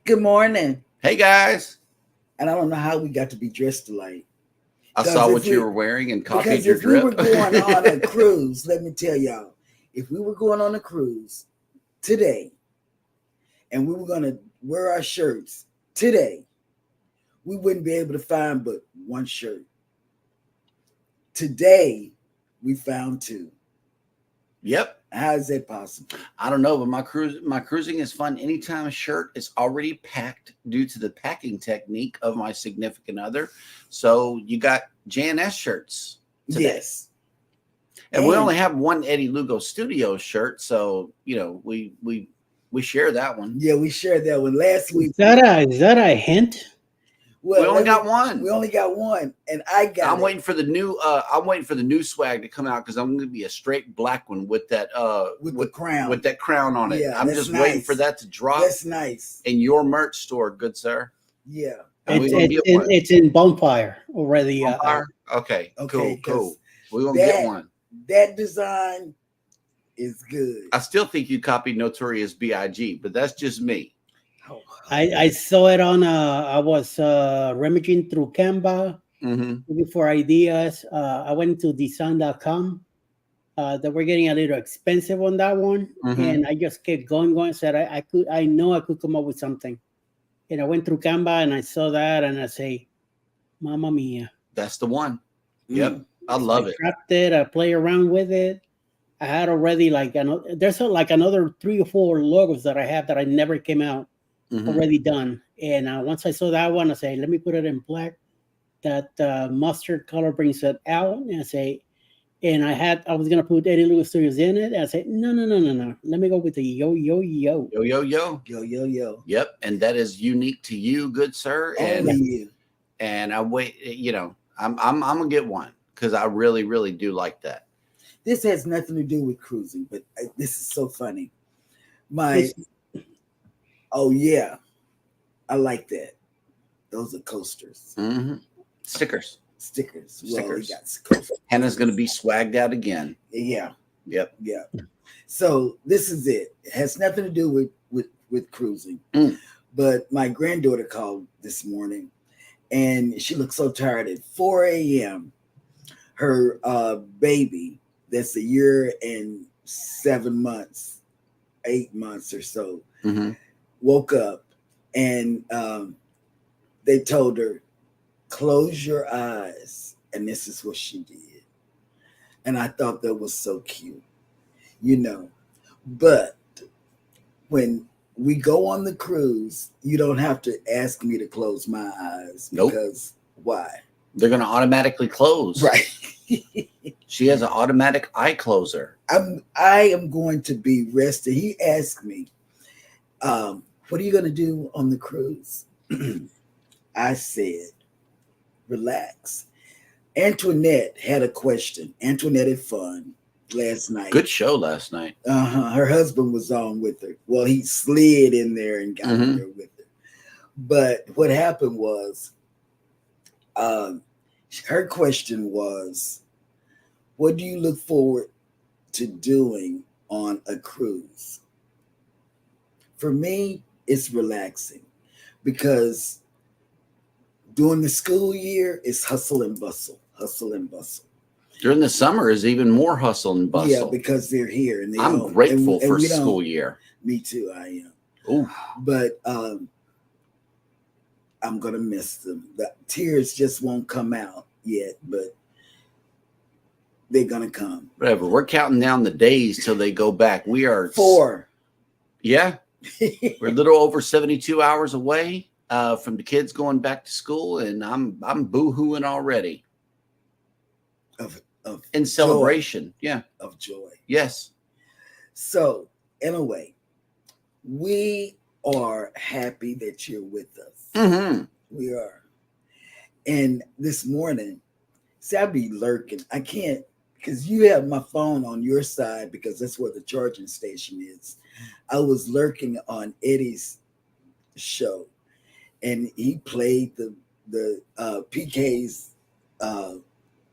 Good morning. Hey guys, And I don't know how we got to be dressed alike. I saw what you were wearing and copied Because your if we were drip. going on a cruise, let me tell y'all, if we were going on a cruise today and we were going to wear our shirts today, we wouldn't be able to find but one shirt. Today, we found two. Yep. How is that possible? I don't know, but my cruising is fun. Anytime a shirt is already packed due to the packing technique of my significant other. So you got J&S shirts today. Yes. And we only have one Eddie Lugo Studios shirt, so we share that one. Yeah, we shared that one last week. Is that a hint? Well, we only got one. We only got one, and I'm waiting for the new. I'm waiting for the new swag to come out because I'm going to be a straight black one with that with the crown, with that crown on it. Yeah, I'm just waiting for that to drop. That's nice. In your merch store, good sir. Yeah, it's in Bonfire already. Bonfire? Okay, cool. We're gonna get one. That design is good. I still think you copied Notorious B.I.G., but that's just me. I saw it on I was rummaging through Canva looking for ideas. I went to design.com. That we're getting a little expensive on that one, and I just kept going. Said I know I could come up with something, and I went through Canva and I saw that and I say, "Mamma mia!" That's the one. Yep, I love it. Trapped it. I play around with it. I had already there's another 3 or 4 logos that I have that I never came out. Already done, and once I saw that one, I say, let me put it in black. That mustard color brings it out, and I say, and I was gonna put Eddie Lugo Studios in it. And I said, no, let me go with the yo. Yep, and that is unique to you, good sir. Only you. And I wait. I'm gonna get one because I really do like that. This has nothing to do with cruising, but this is so funny. Oh yeah, I like that. Those are coasters. Stickers. Well, we got coasters. Hannah's going to be swagged out again. Yeah. Yep. Yeah. So this is it. It has nothing to do with cruising. But my granddaughter called this morning, and she looked so tired. At 4 a.m., her baby, that's a year and 7 months, 8 months or so, woke up, and they told her, close your eyes, and this is what she did. And I thought that was so cute, but when we go on the cruise, you don't have to ask me to close my eyes. Because why? They're going to automatically close. Right. She has an automatic eye closer. I am going to be rested. He asked me, what are you going to do on the cruise? I said, relax. Antoinette had a question. Antoinette had fun last night. Good show last night. Her husband was on with her. Well, he slid in there and got in there with her. But what happened was, her question was, what do you look forward to doing on a cruise? For me, it's relaxing, because during the school year, it's hustle and bustle. During the summer is even more hustle and bustle. Yeah, because they're here. And I'm grateful for school year. Me too, I am. Ooh. But I'm going to miss them. The tears just won't come out yet, but they're going to come. Whatever. We're counting down the days till they go back. We are 4. Yeah. We're a little over 72 hours away from the kids going back to school, and I'm boo-hooing already. In celebration. Joy. Of joy. Yes. So, anyway, we are happy that you're with us. We are. And this morning, see, I be lurking. I can't, because you have my phone on your side, because that's where the charging station is. I was lurking on Eddie's show, and he played the PK's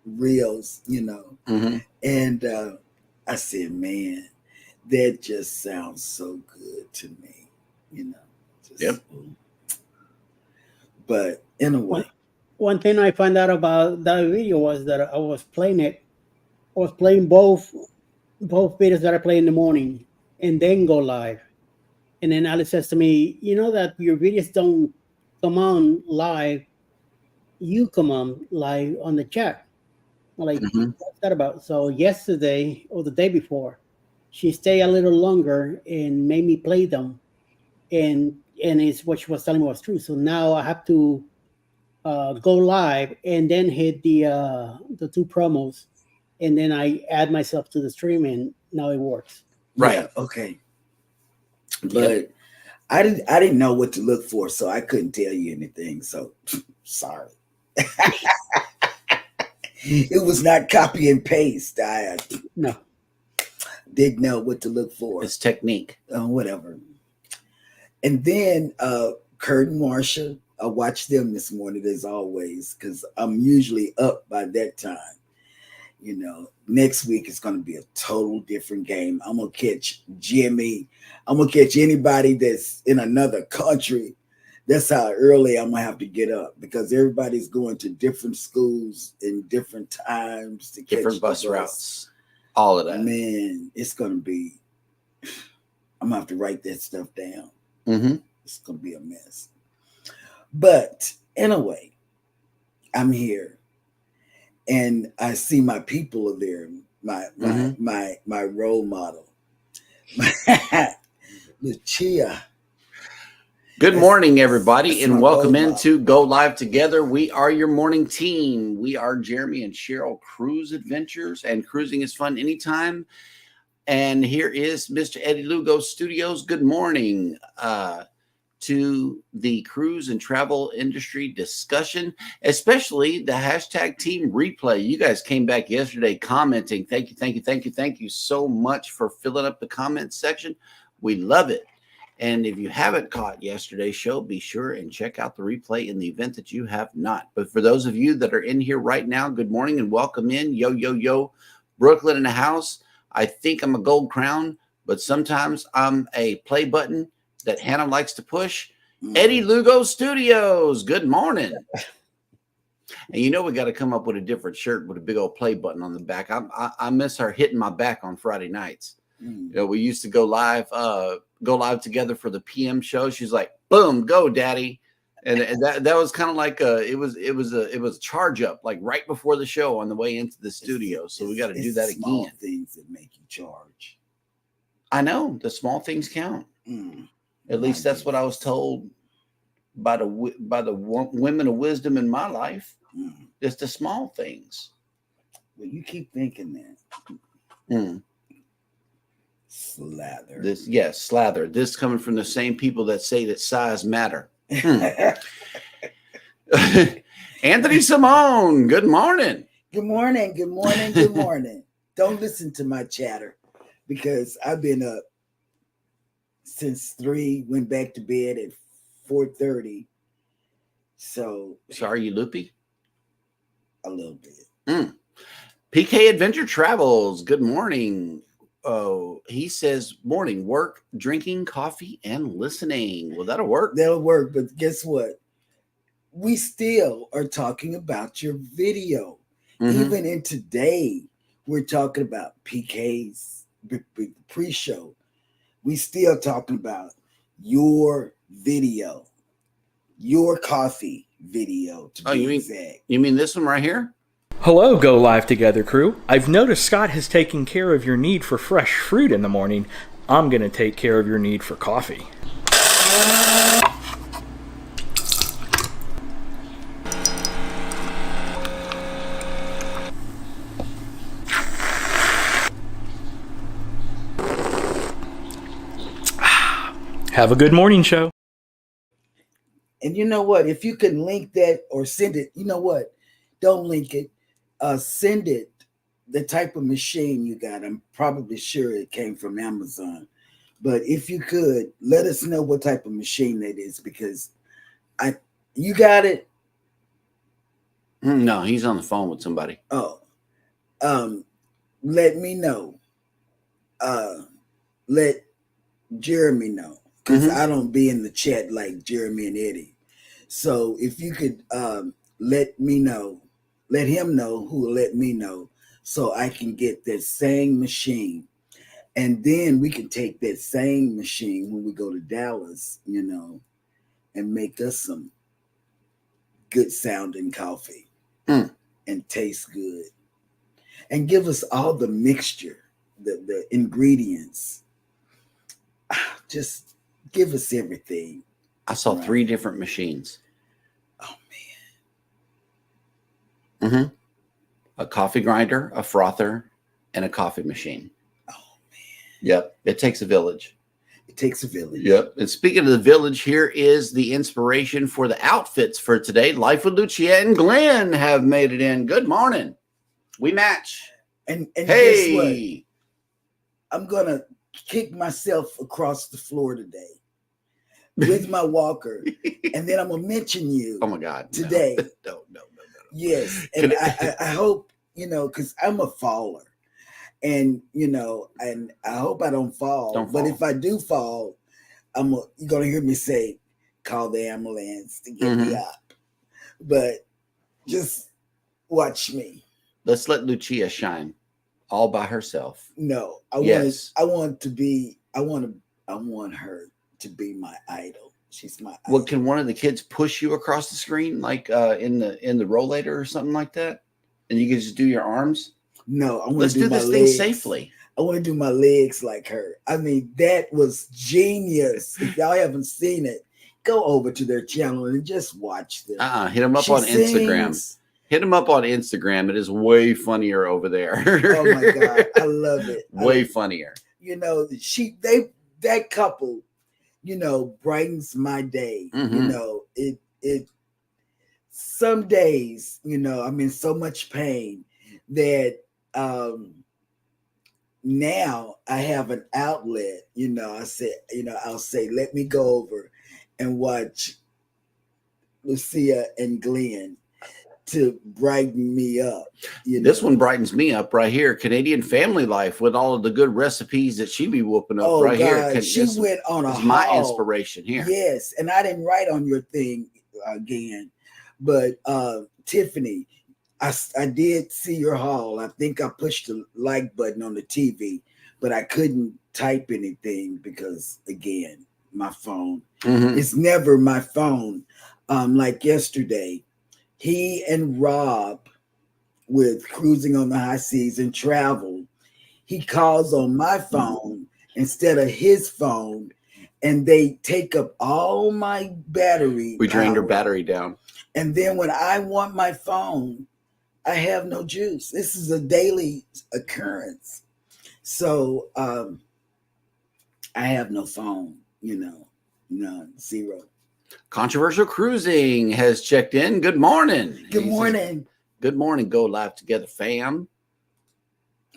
reels, and I said, man, that just sounds so good to me, Just, yep. But anyway, one thing I found out about that video was that I was playing it. I was playing both videos that I play in the morning and then go live. And then Alice says to me, "You know that your videos don't come on live. You come on live on the chat." I'm like, Mhm. what's that about? So yesterday or the day before, she stayed a little longer and made me play them, and it's what she was telling me was true. So now I have to go live and then hit the two promos, and then I add myself to the stream, and now it works. Right. yeah, okay. But Yep. I didn't know what to look for, so I couldn't tell you anything. So sorry. It was not copy and paste. I No, didn't know what to look for. It's technique. Whatever. And then Kurt and Marsha, I watched them this morning as always, because I'm usually up by that time. You know, next week is going to be a total different game. I'm going to catch Jimmy. I'm going to catch anybody that's in another country. That's how early I'm going to have to get up, because everybody's going to different schools in different times to catch Different the bus routes. All of that. Man, it's going to be, I'm going to have to write that stuff down. Mm-hmm. It's going to be a mess. But anyway, I'm here. And I see my people are there, my role model, Lucia. Good morning, everybody, that's and my welcome role into Go Live Together. We are your morning team. We are Jeremy and Sheryl Cruise Adventures, and cruising is fun anytime. And here is Mr. Eddie Lugo Studios. Good morning to the cruise and travel industry discussion, especially the hashtag team replay. You guys came back yesterday commenting. Thank you so much for filling up the comment section. We love it. And if you haven't caught yesterday's show, be sure and check out the replay in the event that you have not. But for those of you that are in here right now, good morning and welcome in. Yo, Brooklyn in the house. I think I'm a gold crown, but sometimes I'm a play button that Hannah likes to push. Eddie Lugo Studios, good morning. And you know we got to come up with a different shirt with a big old play button on the back. I miss her hitting my back on Friday nights. You know, we used to go live together for the PM show. She's like, "Boom, go, daddy," and that was kind of like it was a charge up, like right before the show on the way into the studio. So we got to do that small again. Things that make you charge. I know the small things count. At least that's what I was told by the women of wisdom in my life. It's the small things. Well, you keep thinking that. Slather. Slather. This coming from the same people that say that size matter. Anthony Simone, good morning. Good morning. Don't listen to my chatter, because I've been up since 3, went back to bed at 4:30. So are you loopy? A little bit. PK Adventure Travels, good morning. Oh, he says morning, work, drinking coffee, and listening. Well, that'll work. That'll work. But guess what? We still are talking about your video. Even in today, we're talking about PK's pre-show. We still talking about your video, your coffee video. You mean this one right here? Hello, Go Live Together crew. I've noticed Scott has taken care of your need for fresh fruit in the morning. I'm going to take care of your need for coffee. Have a good morning show. And you know what? If you can link that or send it, you know what? Don't link it. Send it. The type of machine you got. I'm probably sure it came from Amazon. But if you could, let us know what type of machine that is, because you got it? No, he's on the phone with somebody. Oh. Let me know. Let Jeremy know, because I don't be in the chat like Jeremy and Eddie. So if you could let him know who will let me know, so I can get that same machine. And then we can take that same machine when we go to Dallas, and make us some good sounding coffee and taste good. And give us all the mixture, the ingredients. Just give us everything. I saw 3 different machines. Oh, man. Mm-hmm. A coffee grinder, a frother, and a coffee machine. Oh, man. Yep. It takes a village. It takes a village. Yep. And speaking of the village, here is the inspiration for the outfits for today. Life with Lucia and Glenn have made it in. Good morning. We match. And hey, guess what? I'm going to kick myself across the floor today with my walker. And then I'm going to mention you. Oh, my God. Today. No. Yes. And I hope, because I'm a faller. And, and I hope I don't fall. But if I do fall, you're going to hear me say, call the ambulance to get me up. But just watch me. Let's let Lucia shine all by herself. No, I want her to be my idol. She's my idol. Well, can one of the kids push you across the screen, like in the rollator or something like that? And you can just do your arms? No, I want Let's to do do my this legs. thing safely. I want to do my legs like her. I mean, that was genius. If y'all haven't seen it, go over to their channel and just watch them. Hit them up on Instagram. Hit them up on Instagram. It is way funnier over there. Oh my God, I love it. Way funnier. That couple, brightens my day. It some days, I'm in so much pain that now I have an outlet. I'll say, let me go over and watch Lucia and Glenn to brighten me up. This one brightens me up right here. Canadian Family Life with all of the good recipes that she be whooping up here. She went on a haul. My inspiration here. Yes, and I didn't write on your thing again, but Tiffany, I did see your haul. I think I pushed the like button on the TV, but I couldn't type anything because, again, my phone. It's never my phone. Like yesterday, he and Rob, with Cruising on the High Seas and Travel, he calls on my phone instead of his phone, and they take up all my battery. We drained your battery down. And then when I want my phone, I have no juice. This is a daily occurrence. So I have no phone, none, zero. Controversial Cruising has checked in. Good morning. Good morning. Good morning. Go live together, fam.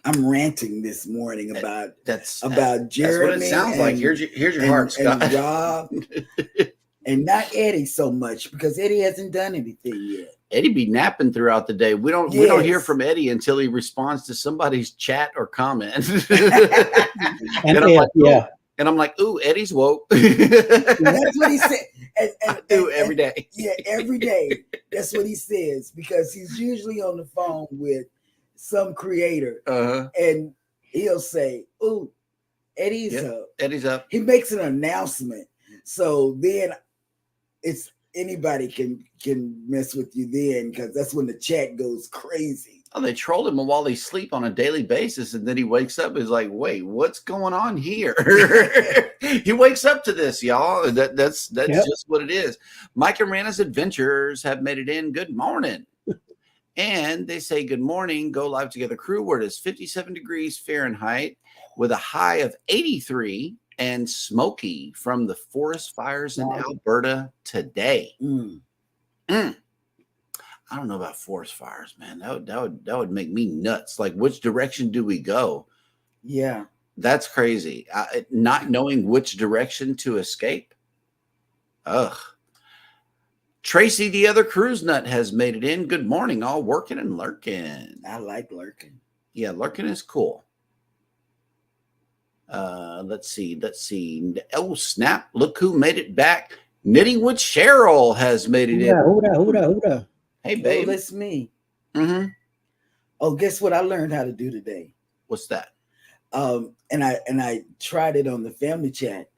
I'm ranting this morning about Jeremy. That's what it sounds like. Here's your heart, Scott. And Rob, and not Eddie so much, because Eddie hasn't done anything yet. Eddie be napping throughout the day. We don't hear from Eddie until he responds to somebody's chat or comment. And I'm like, ooh, Eddie's woke. That's what he said. I do every day. Yeah, every day. That's what he says, because he's usually on the phone with some creator, and he'll say, ooh, Eddie's up. Eddie's up. He makes an announcement. So then it's anybody can mess with you then, because that's when the chat goes crazy. Oh, they troll him while they sleep on a daily basis, and then he wakes up and is like, wait, what's going on here? He wakes up to this, y'all. That's just what it is. Mike and Rana's Adventures have made it in. Good morning. And they say, good morning, Go Live Together crew, where it is 57 degrees Fahrenheit with a high of 83 and smoky from the forest fires in Alberta today. I don't know about forest fires, man. That would make me nuts. Like, which direction do we go? Yeah. That's crazy. Not knowing which direction to escape. Ugh. Tracy, the other cruise nut, has made it in. Good morning, all working and lurking. I like lurking. Yeah, lurking is cool. Let's see. Oh, snap. Look who made it back. Knitting with Cheryl has made it in. Hoorah. Hey, Oh, babe. that's me. Mm-hmm. Oh, guess what I learned how to do today? What's that? And I tried it on the family chat.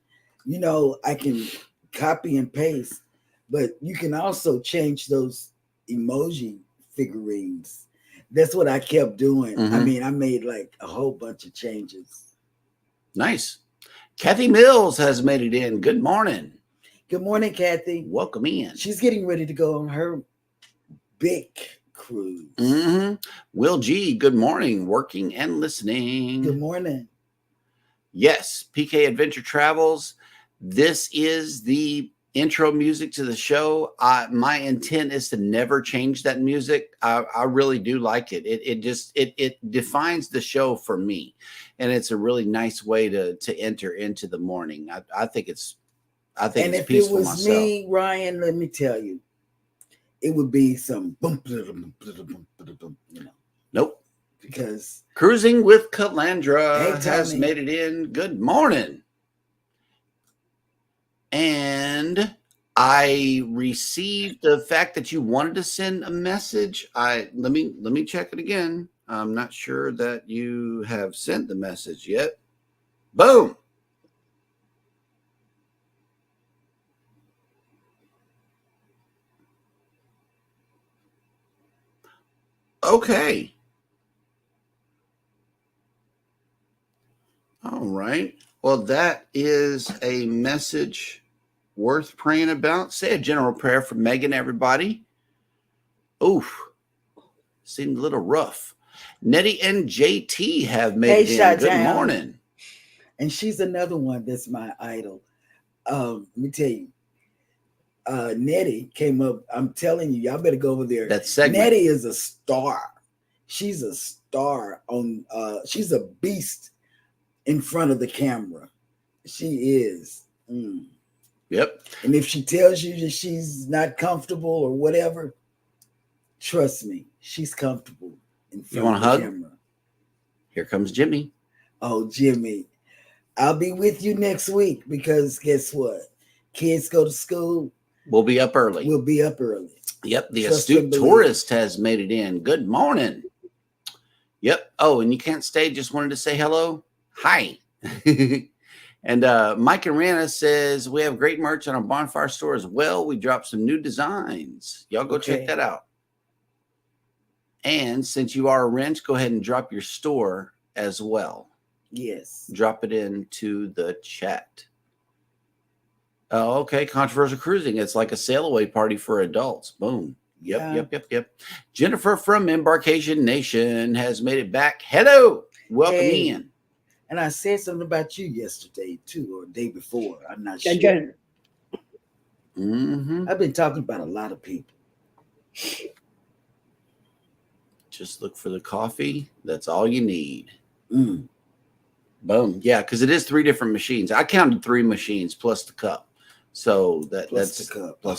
You know, I can copy and paste, but you can also change those emoji figurines. That's what I kept doing. I mean, I made like a whole bunch of changes. Nice. Kathy Mills has made it in. Good morning. Good morning, Kathy. Welcome in. She's getting ready to go on her big cruise. Will G, good morning. Working and listening. Good morning. Yes, PK Adventure Travels. This is the intro music to the show. My intent is to never change that music. I really do like it. It defines the show for me, and it's a really nice way to enter into the morning. I think it's If peaceful it was myself. me, Ryan, let me tell you, it would be some boom, you know. Nope. Because Cruising with Calandra Hey, has Tony. made it in. Good morning. And I received the fact that you wanted to send a message. Let me check it again. I'm not sure that you have sent the message yet. Boom. Okay. All right. Well, that is a message worth praying about. Say a general prayer for Megan, everybody. Oof. Seemed a little rough. Nettie and JT have made it in. Good morning. And she's another one that's my idol. Let me tell you, Nettie came up. I'm telling you, y'all better go over there. That segment. Nettie is a star. She's a star on. She's a beast in front of the camera. She is. Yep. And if she tells you that she's not comfortable or whatever, trust me, she's comfortable in front of the hug? camera. Here comes Jimmy. Oh, Jimmy, I'll be with you next week because guess what? Kids go to school. We'll be up early. Yep. The astute tourist has made it in. Good morning. Yep. Oh, and you can't stay. Just wanted to say hello. Hi. And Mike and Rana says we have great merch on our bonfire store as well. We dropped some new designs. Y'all go check that out. And since you are a wrench, go ahead and drop your store as well. Yes. Drop it into the chat. Oh, okay. Controversial cruising. It's like a sail away party for adults. Boom. Yep. Jennifer from Embarkation Nation has made it back. Hello. Welcome in. And I said something about you yesterday too, or the day before. I'm not sure. I've been talking about a lot of people. Just look for the coffee. That's all you need. Boom. Yeah, because it is 3 different machines. I counted 3 machines plus the cup. So that's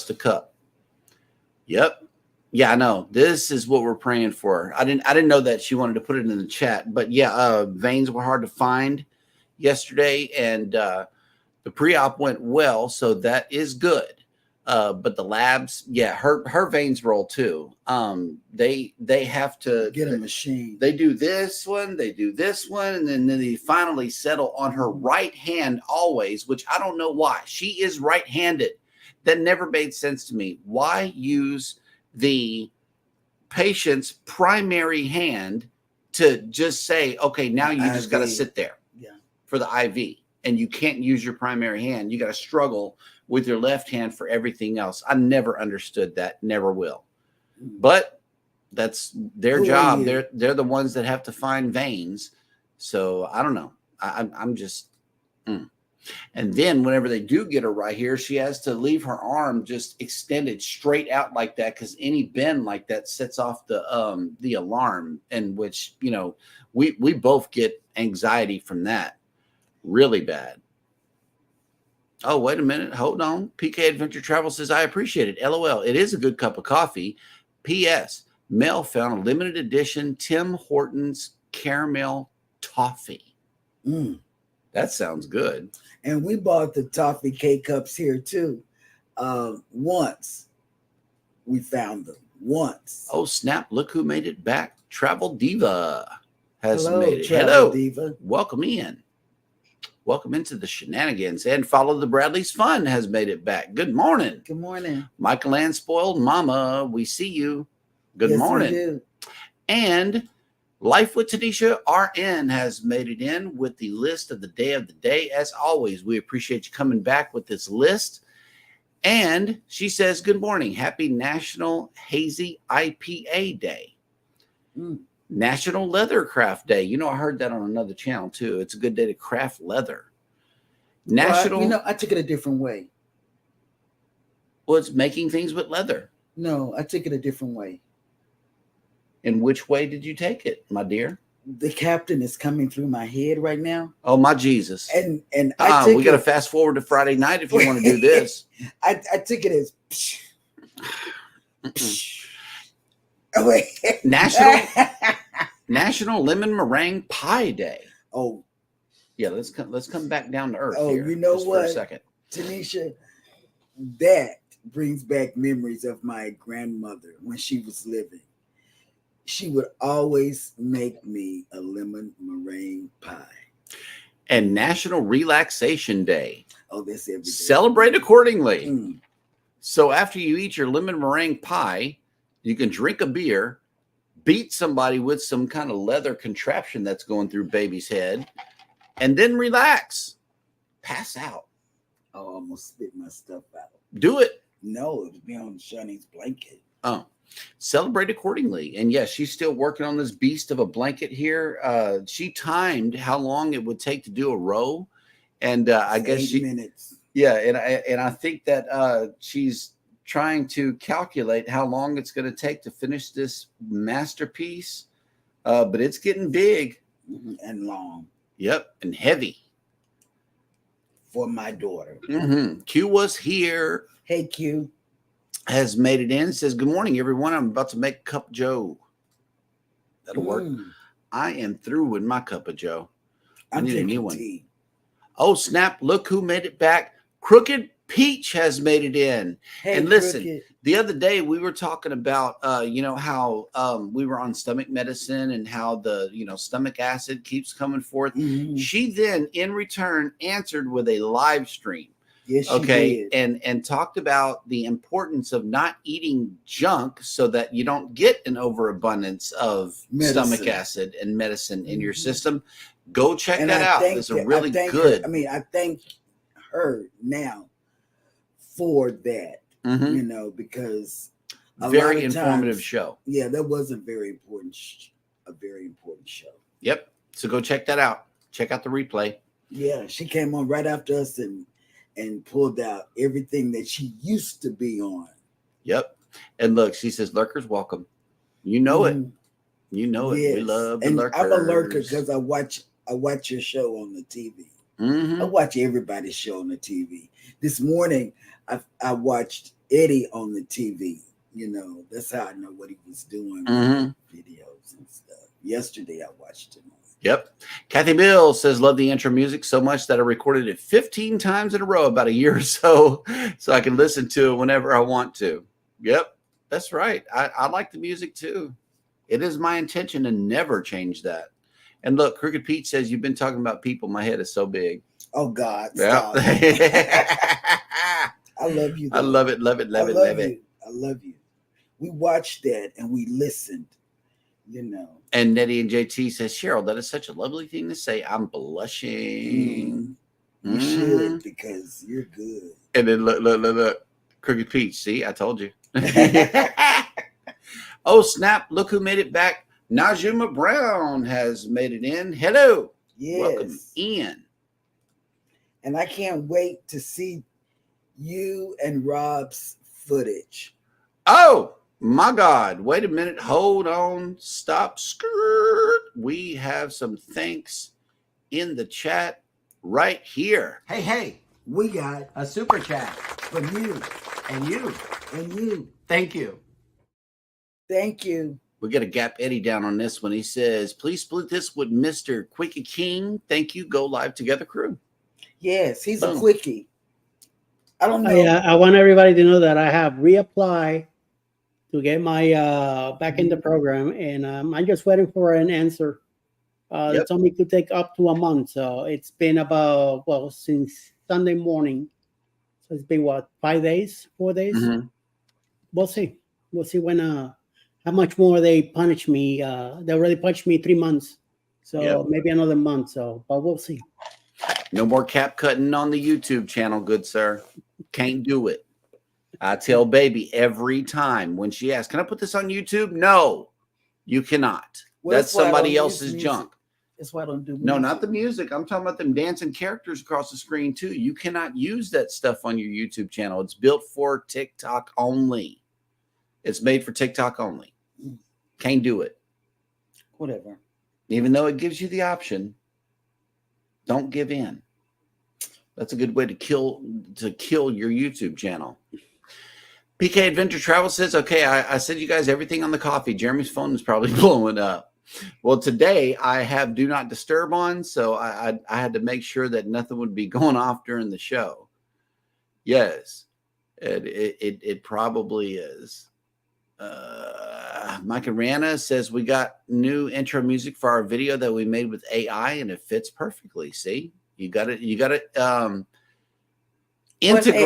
the cup. Yep. Yeah, I know. This is what we're praying for. I didn't know that she wanted to put it in the chat, but yeah, veins were hard to find yesterday, and the pre-op went well, so that is good. But the labs, yeah, her veins roll too. They have to get a machine. They do this one, and then they finally settle on her right hand always, which I don't know why. She is right-handed. That never made sense to me. Why use the patient's primary hand to just say, okay, now you just got to sit there for the IV, and you can't use your primary hand. You got to struggle with your left hand for everything else. I never understood that. Never will. But that's their job. They're the ones that have to find veins. So I don't know. I'm just. And then whenever they do get her right here, she has to leave her arm just extended straight out like that, because any bend like that sets off the alarm, in which, you know, we both get anxiety from that really bad. Oh, wait a minute. Hold on. PK Adventure Travel says, I appreciate it. LOL. It is a good cup of coffee. P.S. Mel found a limited edition Tim Hortons caramel toffee. That sounds good. And we bought the toffee K-cups here too. Once we found them. Once. Oh, snap. Look who made it back. Travel Diva has Hello, made it. Travel Hello. Diva. Welcome in. Welcome into the shenanigans. And Follow the Bradley's Fun has made it back. Good morning. Good morning. Michael Ann Spoiled Mama, we see you. Good Yes, morning. we do. And Life with Tanisha RN has made it in with the list of the day. As always, we appreciate you coming back with this list. And she says, good morning. Happy National Hazy IPA Day. National Leather Craft Day. You know, I heard that on another channel too. It's a good day to craft leather. National. Well, I took it a different way. Well, it's making things with leather. No, I took it a different way. In which way did you take it, my dear? The captain is coming through my head right now. Oh, my Jesus. And we got to fast forward to Friday night if you want to do this. I took it as oh, wait. National Lemon Meringue Pie Day. Oh. Yeah, let's come back down to earth. Oh, here, you know just what? For a second. Tanisha, that brings back memories of my grandmother when she was living. She would always make me a lemon meringue pie. And National Relaxation Day. Oh, that's every day. Celebrate accordingly. So after you eat your lemon meringue pie, you can drink a beer, beat somebody with some kind of leather contraption that's going through baby's head, and then relax. Pass out. Oh, I almost spit my stuff out. Do it. No, it'll be on Shawnee's blanket. Oh. Celebrate accordingly. And yes, she's still working on this beast of a blanket here. She timed how long it would take to do a row, and I guess 8 minutes. Yeah, and I think that she's trying to calculate how long it's going to take to finish this masterpiece. But it's getting big and long. Yep, and heavy for my daughter. Q was here. Hey, Q. Has made it in. Says, good morning, everyone. I'm about to make a cup of Joe. That'll work. I am through with my cup of Joe. I need a new one. Tea. Oh, snap. Look who made it back. Crooked Peach has made it in. Hey, and listen, Crooked. The other day we were talking about, how we were on stomach medicine and how the, stomach acid keeps coming forth. She then, in return, answered with a live stream. Yes, she did. And talked about the importance of not eating junk so that you don't get an overabundance of stomach acid and medicine in your system. Go check that out. It's a really good. I thank her now for that, because very informative show. Yeah, that was a very important show. Yep. So go check that out. Check out the replay. Yeah, she came on right after us and pulled out everything that she used to be on. Yep. And look, she says, lurkers welcome. You know it. You know it. Yes. We love the lurkers. I'm a lurker because I watch your show on the TV. I watch everybody's show on the TV. This morning, I watched Eddie on the TV. That's how I know what he was doing. Videos and stuff. Yesterday, I watched him. Yep. Kathy Bill says, love the intro music so much that I recorded it 15 times in a row about a year or so I can listen to it whenever I want to. Yep. That's right. I like the music too. It is my intention to never change that. And look, Crooked Pete says, you've been talking about people. My head is so big. Oh, God. Yep. I love you. Though. I love it. Love it. Love it. Love it. I love you. We watched that and we listened. And Nettie and JT says, Cheryl, that is such a lovely thing to say. I'm blushing. You should, because you're good. And then look. Crooked Peach. See, I told you. Oh, snap. Look who made it back. Najuma Brown has made it in. Hello. Yes. Welcome in. And I can't wait to see you and Rob's footage. Oh, my God. Wait a minute. Hold on. Stop. Skirt. We have some thanks in the chat right here. Hey. We got a super chat from you. And you. And you. Thank you. Thank you. We got to gap Eddie down on this one. He says, please split this with Mr. Quickie King. Thank you. Go live together, crew. Yes, he's a quickie. I don't know. I want everybody to know that I have reapplied to get my back in the program, and I'm just waiting for an answer. They told me it could take up to a month, so it's been about since Sunday morning. So it's been 5 days, 4 days. Mm-hmm. We'll see. We'll see when how much more they punish me. They already punished me 3 months, so maybe another month. So, but we'll see. No more cap cutting on the YouTube channel, good sir. Can't do it. I tell baby every time when she asks, "Can I put this on YouTube?" No, you cannot. That's somebody else's junk. That's why I don't do music. No, not the music. I'm talking about them dancing characters across the screen too. You cannot use that stuff on your YouTube channel. It's built for TikTok only. It's made for TikTok only. Can't do it. Whatever. Even though it gives you the option, don't give in. That's a good way to kill your YouTube channel. PK Adventure Travel says, okay, I sent you guys everything on the coffee. Jeremy's phone is probably blowing up. Well, today I have Do Not Disturb on, so I had to make sure that nothing would be going off during the show. Yes, it probably is. Mike and Rihanna says we got new intro music for our video that we made with AI, and it fits perfectly. See, you got it. Integrate.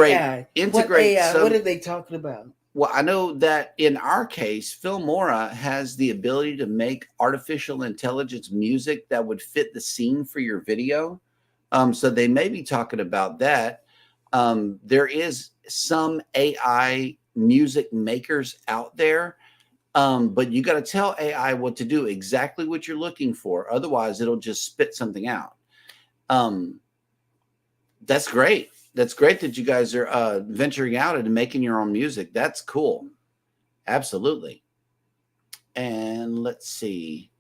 What AI? What are they talking about? Well, I know that in our case, Phil Mora has the ability to make artificial intelligence music that would fit the scene for your video. So they may be talking about that. There is some AI music makers out there, but you got to tell AI what to do, exactly what you're looking for. Otherwise, it'll just spit something out. That's great. That's great that you guys are venturing out and making your own music. That's cool. Absolutely. And let's see.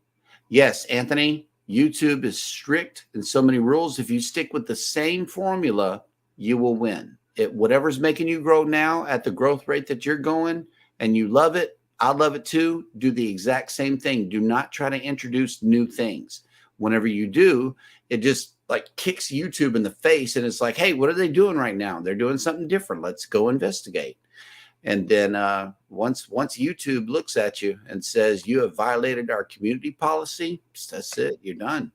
Yes, Anthony, YouTube is strict and so many rules. If you stick with the same formula, you will win. Whatever's making you grow now at the growth rate that you're going and you love it, I love it too. Do the exact same thing. Do not try to introduce new things. Whenever you do, it just kicks YouTube in the face, and it's like, hey, what are they doing right now? They're doing something different. Let's go investigate. And then once YouTube looks at you and says you have violated our community policy, that's it. You're done.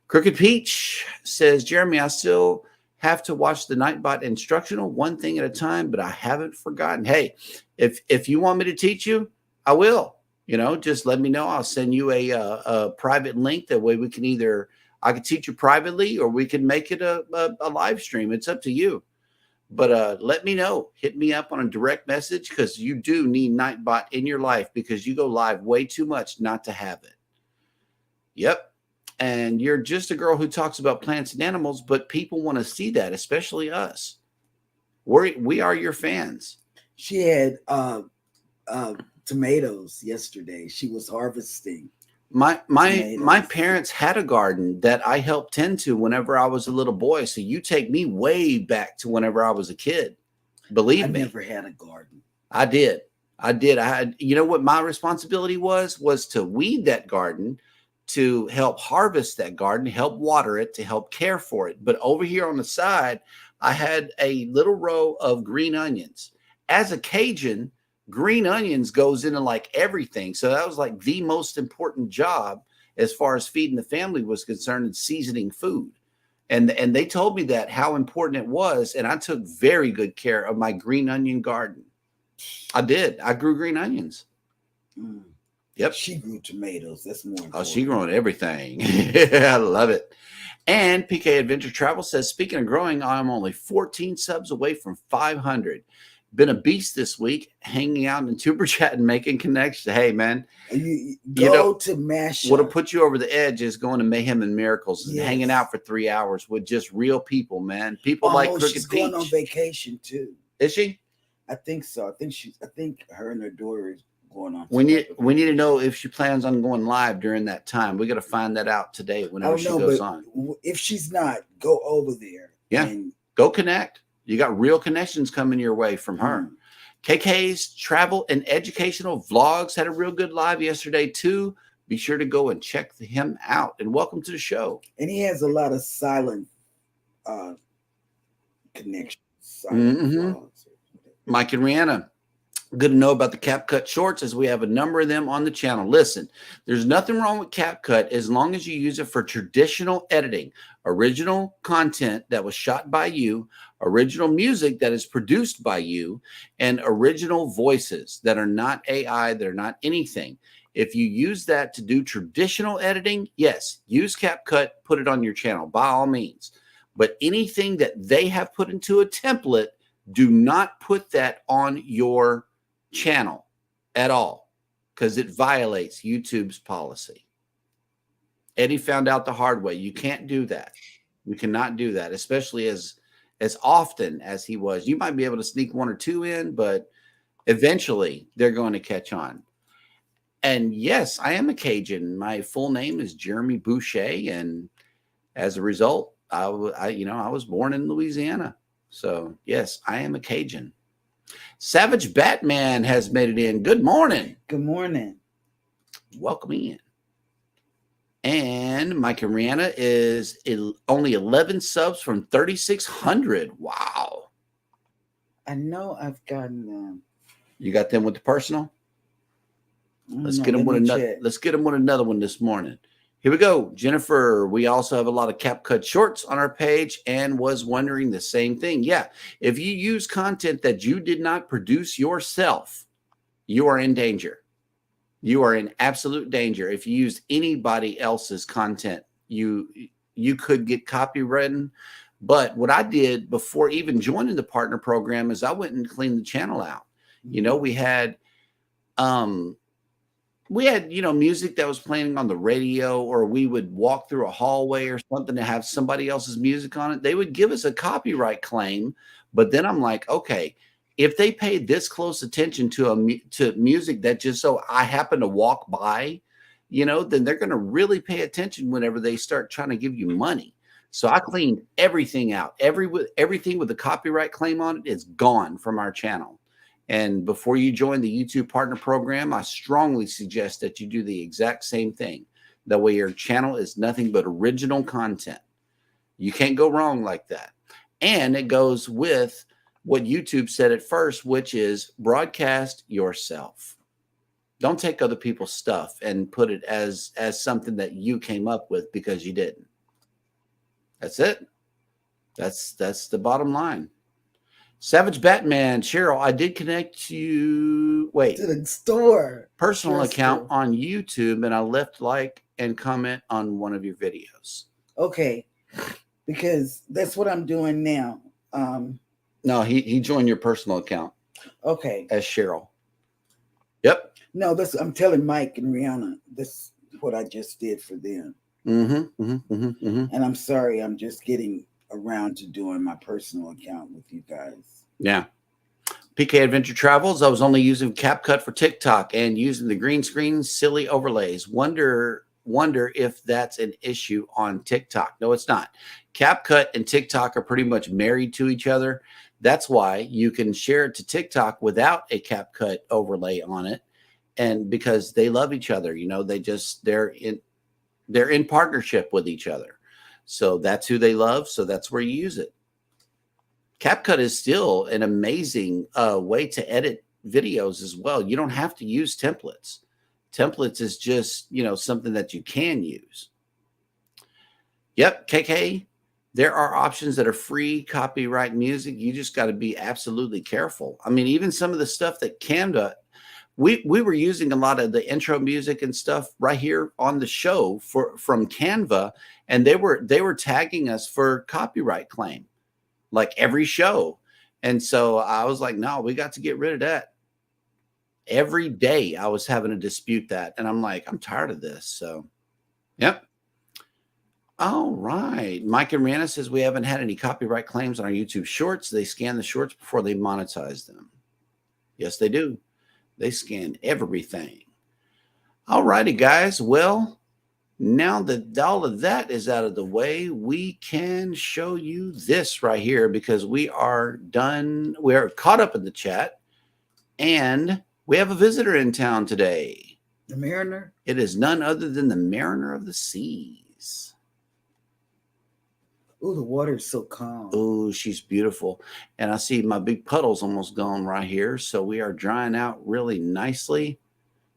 Crooked Peach says, Jeremy, I still have to watch the Nightbot instructional one thing at a time, but I haven't forgotten. Hey, if you want me to teach you, I will. Just let me know. I'll send you a private link. That way we can I could teach you privately, or we can make it a live stream. It's up to you. But let me know. Hit me up on a direct message, because you do need Nightbot in your life, because you go live way too much not to have it. Yep. And you're just a girl who talks about plants and animals, but people want to see that, especially us. We are your fans. She had tomatoes yesterday. She was harvesting. My parents had a garden that I helped tend to whenever I was a little boy. So you take me way back to whenever I was a kid. Believe me. I never had a garden. I did. You know what my responsibility was to weed that garden, to help harvest that garden, help water it, to help care for it. But over here on the side, I had a little row of green onions. As a Cajun, green onions goes into everything. So that was the most important job as far as feeding the family was concerned, and seasoning food. And they told me that, how important it was. And I took very good care of my green onion garden. I did. I grew green onions. Mm. Yep. She grew tomatoes. That's more important. Oh, she growing everything. I love it. And PK Adventure Travel says, speaking of growing, I'm only 14 subs away from 500. Been a beast this week, hanging out in Tuber Chat and making connections. Hey, man. You go to Mashup. What'll put you over the edge is going to Mayhem and Miracles and hanging out for 3 hours with just real people, man. People like Crooked she's Peach. Going on vacation, too. Is she? I think so. I think her and her daughter is going on. We need to know if she plans on going live during that time. We got to find that out today whenever she goes on. If she's not, go over there. Yeah. And go connect. You got real connections coming your way from her. KK's travel and educational vlogs had a real good live yesterday too. Be sure to go and check him out. And welcome to the show. And he has a lot of silent connections. Mike and Rihanna, good to know about the CapCut shorts, as we have a number of them on the channel. Listen, there's nothing wrong with CapCut as long as you use it for traditional editing, original content that was shot by you, original music that is produced by you, and original voices that are not AI, that are not anything. If you use that to do traditional editing, yes, use CapCut, put it on your channel by all means. But anything that they have put into a template, do not put that on your channel at all, because it violates YouTube's policy. Eddie found out the hard way. You can't do that. You cannot do that, especially as often as he was. You might be able to sneak one or two in, but eventually they're going to catch on. And yes, I am a Cajun. My full name is Jeremy Boucher, and as a result, I was born in Louisiana. So yes, I am a Cajun. Savage Batman has made it in. Good morning. Good morning. Welcome in. And Mike and Rihanna is only 11 subs from 3,600. Wow. I know I've gotten them. You got them with the personal? Let's get them with another one this morning. Here we go. Jennifer, we also have a lot of CapCut shorts on our page and was wondering the same thing. Yeah, if you use content that you did not produce yourself, you are in danger. You are in absolute danger. If you use anybody else's content, you could get copywritten. But what I did before even joining the partner program is I went and cleaned the channel out. You know, we had music that was playing on the radio, or we would walk through a hallway or something to have somebody else's music on it. They would give us a copyright claim. But then I'm like, okay, if they paid this close attention to music that just so I happen to walk by, then they're going to really pay attention whenever they start trying to give you money. So I cleaned everything out. Everything with a copyright claim on it is gone from our channel. And before you join the YouTube Partner Program, I strongly suggest that you do the exact same thing. That way your channel is nothing but original content. You can't go wrong like that. And it goes with what YouTube said at first, which is broadcast yourself. Don't take other people's stuff and put it as something that you came up with because you didn't. That's it. That's the bottom line. Savage Batman, Cheryl, I did connect you. Wait, to the store personal account on YouTube, and I left like and comment on one of your videos. Okay, because that's what I'm doing now. No, he joined your personal account. Okay, as Cheryl. Yep. No, I'm telling Mike and Rihanna. This is what I just did for them. And I'm sorry, I'm just getting around to doing my personal account with you guys. Yeah. PK Adventure Travels. I was only using CapCut for TikTok and using the green screen silly overlays. Wonder if that's an issue on TikTok. No, it's not. CapCut and TikTok are pretty much married to each other. That's why you can share it to TikTok without a CapCut overlay on it. And because they love each other, they're in partnership with each other. So that's who they love. So that's where you use it. CapCut is still an amazing way to edit videos as well. You don't have to use templates. Templates is just, something that you can use. Yep, KK, there are options that are free copyright music. You just got to be absolutely careful. I mean, even some of the stuff that Canva, we were using a lot of the intro music and stuff right here on the show from Canva, and they were tagging us for copyright claim, like every show. And so I was like, no, we got to get rid of that. Every day I was having to dispute that, and I'm like, I'm tired of this. So, yep. All right. Mike and Rihanna says we haven't had any copyright claims on our YouTube shorts. They scan the shorts before they monetize them. Yes, they do. They scan everything. All righty, guys. Well, now that all of that is out of the way, we can show you this right here because we are done. We are caught up in the chat, and we have a visitor in town today. The Mariner? It is none other than the Mariner of the Seas. Oh, the water is so calm. Oh, she's beautiful. And I see my big puddle's almost gone right here. So we are drying out really nicely.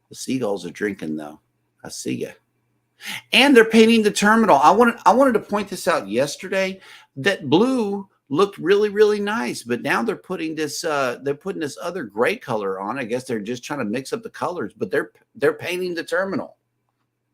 The seagulls are drinking though. I see you. And they're painting the terminal. I wanted to point this out yesterday. That blue looked really, really nice, but now they're putting this other gray color on. I guess they're just trying to mix up the colors, but they're painting the terminal.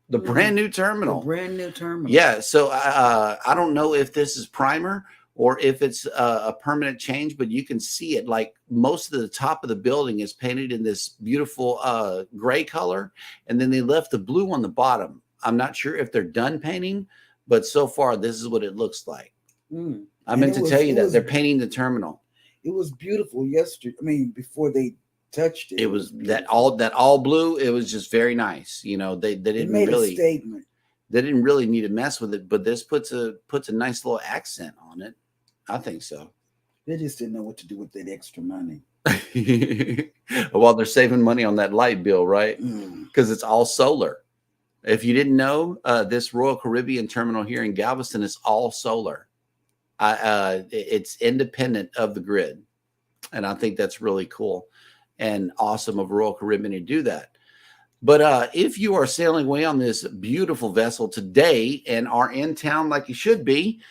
The brand new terminal. The brand new terminal. Yeah. So I don't know if this is primer or if it's a permanent change, but you can see it. Like most of the top of the building is painted in this beautiful gray color, and then they left the blue on the bottom. I'm not sure if they're done painting, but so far this is what it looks like. I meant to tell you that they're painting the terminal. It was beautiful yesterday. I mean, before they touched it. It was that all blue. It was just very nice. You know, they didn't really a statement. They didn't really need to mess with it, but this puts a nice little accent on it. I think so. They just didn't know what to do with that extra money. Well, they're saving money on that light bill, right? Because it's all solar. If you didn't know, this Royal Caribbean terminal here in Galveston is all solar. It's independent of the grid. And I think that's really cool and awesome of Royal Caribbean to do that. But if you are sailing away on this beautiful vessel today and are in town like you should be,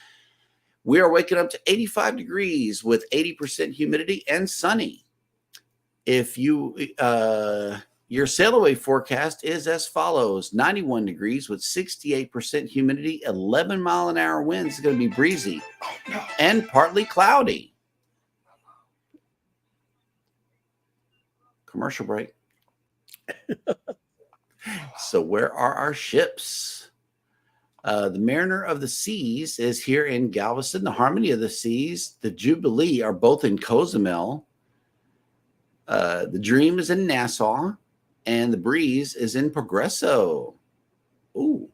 we are waking up to 85 degrees with 80% humidity and sunny. If you your sail away forecast is as follows: 91 degrees with 68% humidity, 11-mile-an-hour winds. It's going to be breezy and partly cloudy. Commercial break. So where are our ships? The Mariner of the Seas is here in Galveston. The Harmony of the Seas, the Jubilee are both in Cozumel. The Dream is in Nassau, and the Breeze is in Progreso. Ooh,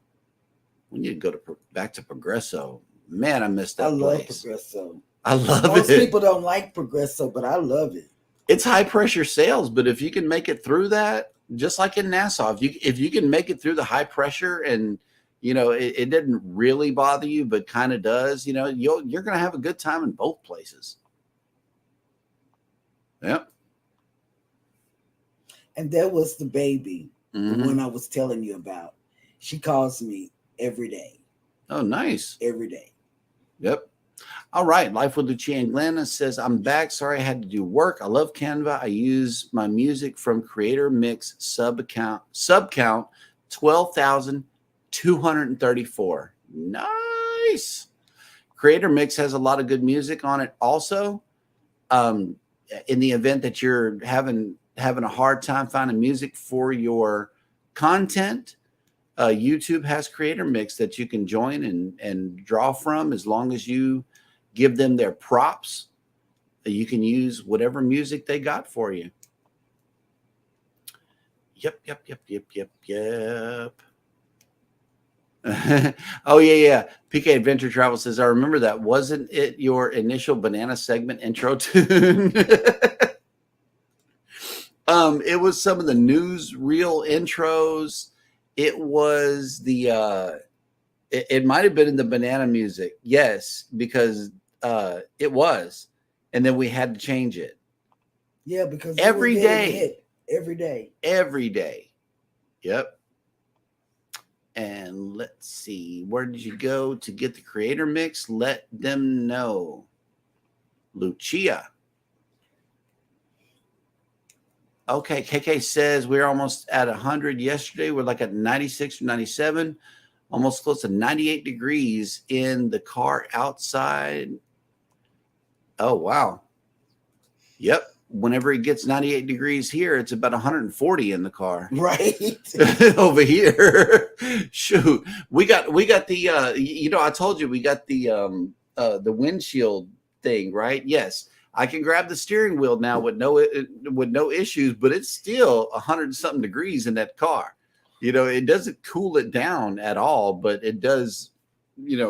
we need to go back to Progreso. Man, I missed that place. I love Progreso. I love it. Most people don't like Progreso, but I love it. It's high pressure sails, but if you can make it through that, just like in Nassau, if you can make it through the high pressure and you know it didn't really bother you, but kind of does, you know, you're going to have a good time in both places. Yep. And there was the baby, the one I was telling you about. She calls me every day. Oh, nice. Every day. Yep. All right. Life with Lucia and Glenna says, I'm back. Sorry I had to do work. I love Canva. I use my music from Creator Mix sub count 12,234. Nice. Creator Mix has a lot of good music on it also. In the event that you're having a hard time finding music for your content, YouTube has Creator Mix that you can join and draw from. As long as you give them their props, you can use whatever music they got for you. Yep. Oh, yeah. PK Adventure Travel says, I remember that. Wasn't it your initial banana segment intro tune? It was some of the newsreel intros. It was the it might have been in the banana music. Yes, because it was. And then we had to change it. Yeah, because every day. Every day. Yep. And let's see. Where did you go to get the Creator Mix? Let them know. Lucia. Okay, KK says we're almost at 100 yesterday. We're like at 96 or 97, almost close to 98 degrees in the car outside. Oh, wow. Yep. Whenever it gets 98 degrees here, it's about 140 in the car. Right. Over here. Shoot. We got the, I told you we got the windshield thing, right? Yes. I can grab the steering wheel now with no issues, but it's still 100-something degrees in that car. You know, it doesn't cool it down at all, but it does,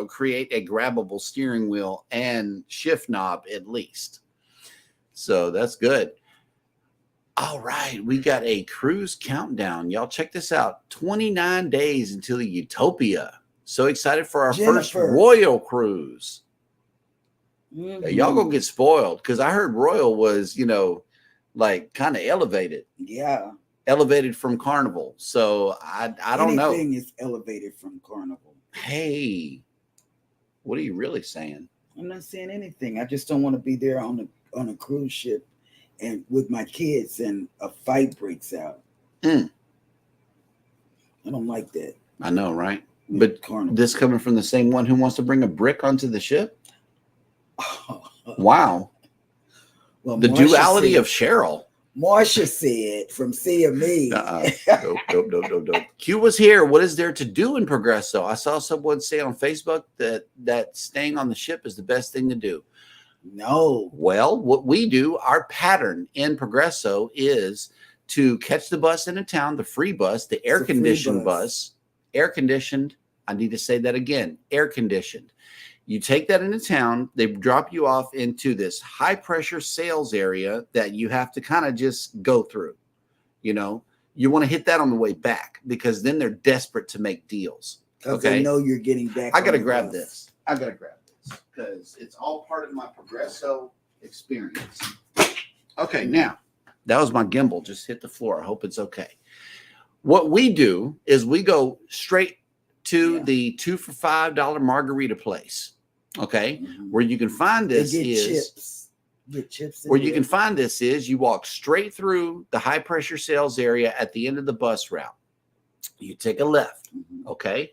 create a grabbable steering wheel and shift knob at least. So that's good. All right, we got a cruise countdown. Y'all check this out. 29 days until Utopia. So excited for our first Royal cruise. Y'all gonna get spoiled because I heard Royal was, like kind of elevated. Yeah. Elevated from Carnival. So I don't know. Anything is elevated from Carnival. Hey, what are you really saying? I'm not saying anything. I just don't want to be there on a cruise ship and with my kids and a fight breaks out. I don't like that. I know, right? But Carnival. This coming from the same one who wants to bring a brick onto the ship? Wow. Well, the duality of Sheryl. Marsha said from CME. Nope. Q was here. What is there to do in Progresso? I saw someone say on Facebook that staying on the ship is the best thing to do. No. Well, what we do, our pattern in Progresso is to catch the bus into town, the free bus, the air-conditioned bus. Air-conditioned. I need to say that again. Air-conditioned. You take that into town. They drop you off into this high-pressure sales area that you have to kind of just go through. You want to hit that on the way back because then they're desperate to make deals. Because they know you're getting back. I got to grab this. Because it's all part of my Progresso experience. Okay, now, that was my gimbal. Just hit the floor. I hope it's okay. What we do is we go straight to the 2 for $5 margarita place. Okay, where you can find this is where you can find this is you walk straight through the high pressure sales area at the end of the bus route. You take a left. Okay,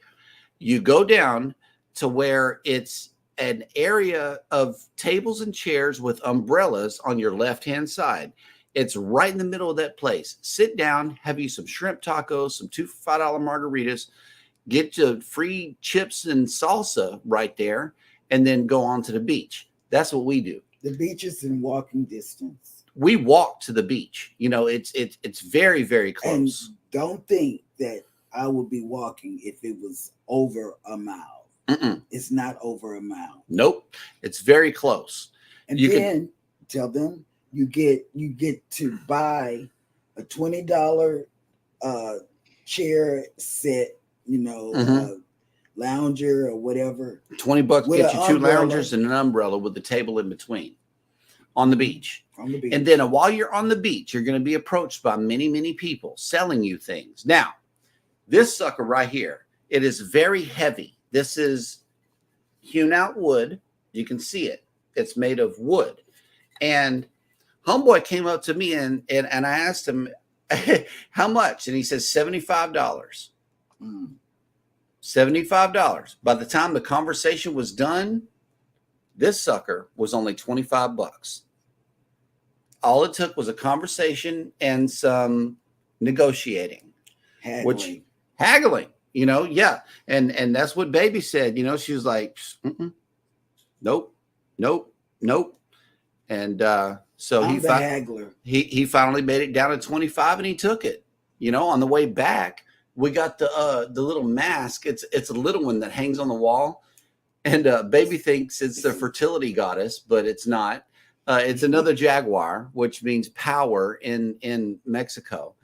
you go down to where it's an area of tables and chairs with umbrellas on your left hand side. It's right in the middle of that place. Sit down, have you some shrimp tacos, some 2 for $5 margaritas. Get your free chips and salsa right there, and then go on to the beach. That's what we do. The beach is in walking distance. We walk to the beach. It's very, very close. And don't think that I would be walking if it was over a mile. It's not over a mile. Nope. It's very close. And then tell them you get to buy a $20 chair set. Lounger or whatever. $20 get you 2 loungers and an umbrella with the table in between on the beach. And then while you're on the beach, you're going to be approached by many, many people selling you things. Now, this sucker right here, it is very heavy. This is hewn out wood. You can see it. It's made of wood. And homeboy came up to me and I asked him, how much? And he says $75. $75. By the time the conversation was done, this sucker was only $25. All it took was a conversation and some negotiating, haggling, yeah. And that's what baby said, she was like, nope. And so he finally made it down to 25 and he took it, on the way back. We got the little mask. It's a little one that hangs on the wall, and baby thinks it's the fertility goddess, but it's not. It's another jaguar, which means power in Mexico,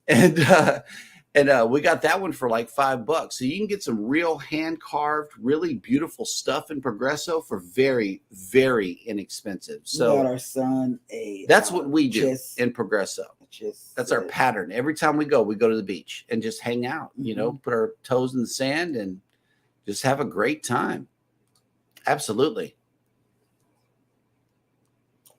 and we got that one for like $5. So you can get some real hand carved, really beautiful stuff in Progresso for very, very inexpensive. So we got our son that's what we do in Progresso. That's our pattern. Every time we go to the beach and just hang out, put our toes in the sand and just have a great time. Absolutely.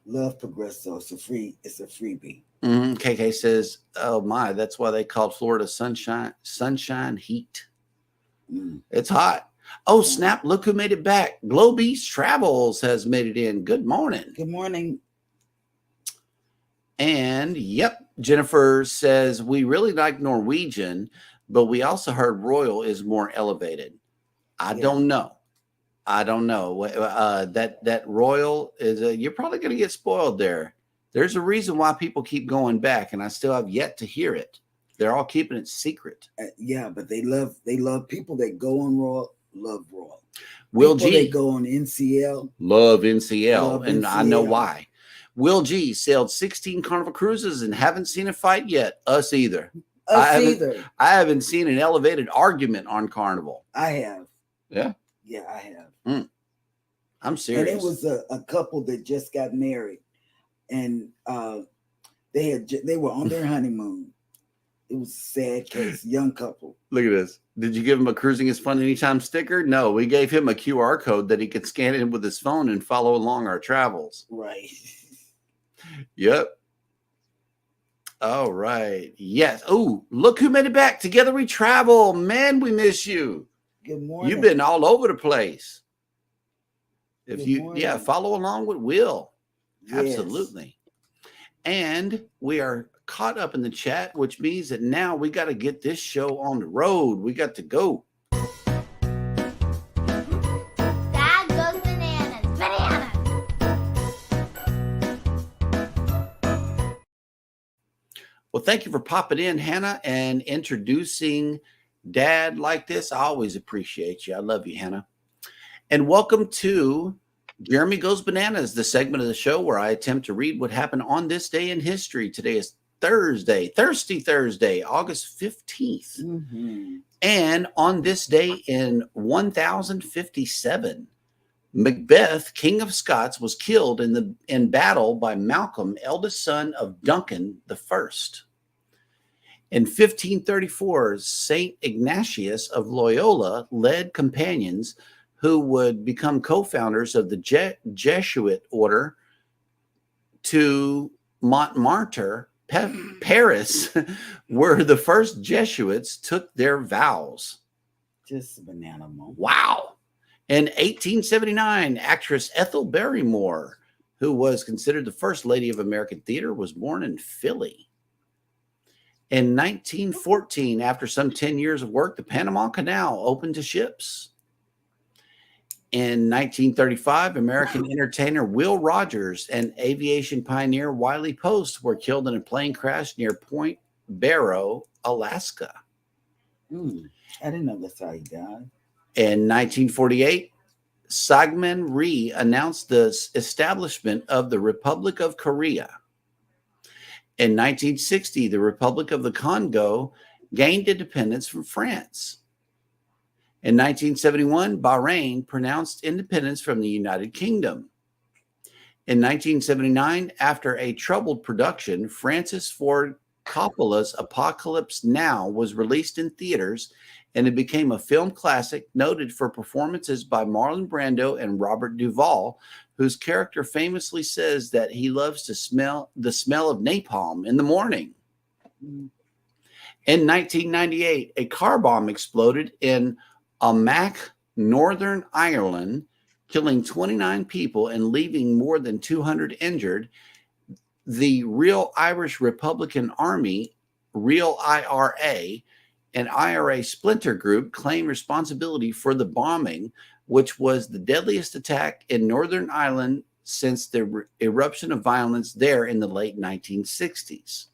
Love Progresso. It's a freebie. KK says, oh my, that's why they called Florida sunshine heat. It's hot. Oh, snap. Look who made it back. Globeast Travels has made it in. Good morning. Good morning. And yep, Jennifer says, we really like Norwegian, but we also heard Royal is more elevated. I don't know. That Royal is, you're probably going to get spoiled there. There's a reason why people keep going back, and I still have yet to hear it. They're all keeping it secret. Yeah, but they love people that go on Royal, love Royal. Will people G. that go on NCL. Love NCL, and I know why. Will G. sailed 16 Carnival cruises and haven't seen a fight yet. Us either. I haven't seen an elevated argument on Carnival. I have. Yeah? Yeah, I have. I'm serious. And it was a couple that just got married, and they were on their honeymoon. It was a sad case, young couple. Look at this. Did you give him a Cruising is Fun Anytime sticker? No, we gave him a QR code that he could scan in with his phone and follow along our travels. Right. Yep. All right. Yes. Oh, look who made it back. Together we travel. Man, we miss you. Good morning. You've been all over the place. If Good you, morning. follow along with Will. Yes. Absolutely. And we are caught up in the chat, which means that now we got to get this show on the road. We got to go. Dad goes bananas. Well, thank you for popping in, Hannah, and introducing Dad like this. I always appreciate you. I love you, Hannah. And welcome to Jeremy Goes Bananas, the segment of the show where I attempt to read what happened on this day in history. Today is Thursday, August 15th. Mm-hmm. And on this day in 1057, Macbeth, King of Scots, was killed in battle by Malcolm, eldest son of Duncan I. In 1534, Saint Ignatius of Loyola led companions who would become co-founders of the Jesuit order to Montmartre, Paris, where the first Jesuits took their vows. Just a banana moment. Wow. In 1879, actress Ethel Barrymore, who was considered the first lady of American theater, was born in Philly. In 1914, after some 10 years of work, the Panama Canal opened to ships. In 1935, American entertainer Will Rogers and aviation pioneer Wiley Post were killed in a plane crash near Point Barrow, Alaska. I didn't know that's how he died. In 1948, Sagman Rhee announced the establishment of the Republic of Korea. In 1960, the Republic of the Congo gained independence from France. In 1971, Bahrain pronounced independence from the United Kingdom. In 1979, after a troubled production, Francis Ford Coppola's Apocalypse Now was released in theaters, and it became a film classic noted for performances by Marlon Brando and Robert Duvall, whose character famously says that he loves to smell the smell of napalm in the morning. In 1998, a car bomb exploded in Armagh, Northern Ireland, killing 29 people and leaving more than 200 injured. The Real Irish Republican Army, Real IRA, an IRA splinter group, claimed responsibility for the bombing, which was the deadliest attack in Northern Ireland since the eruption of violence there in the late 1960s.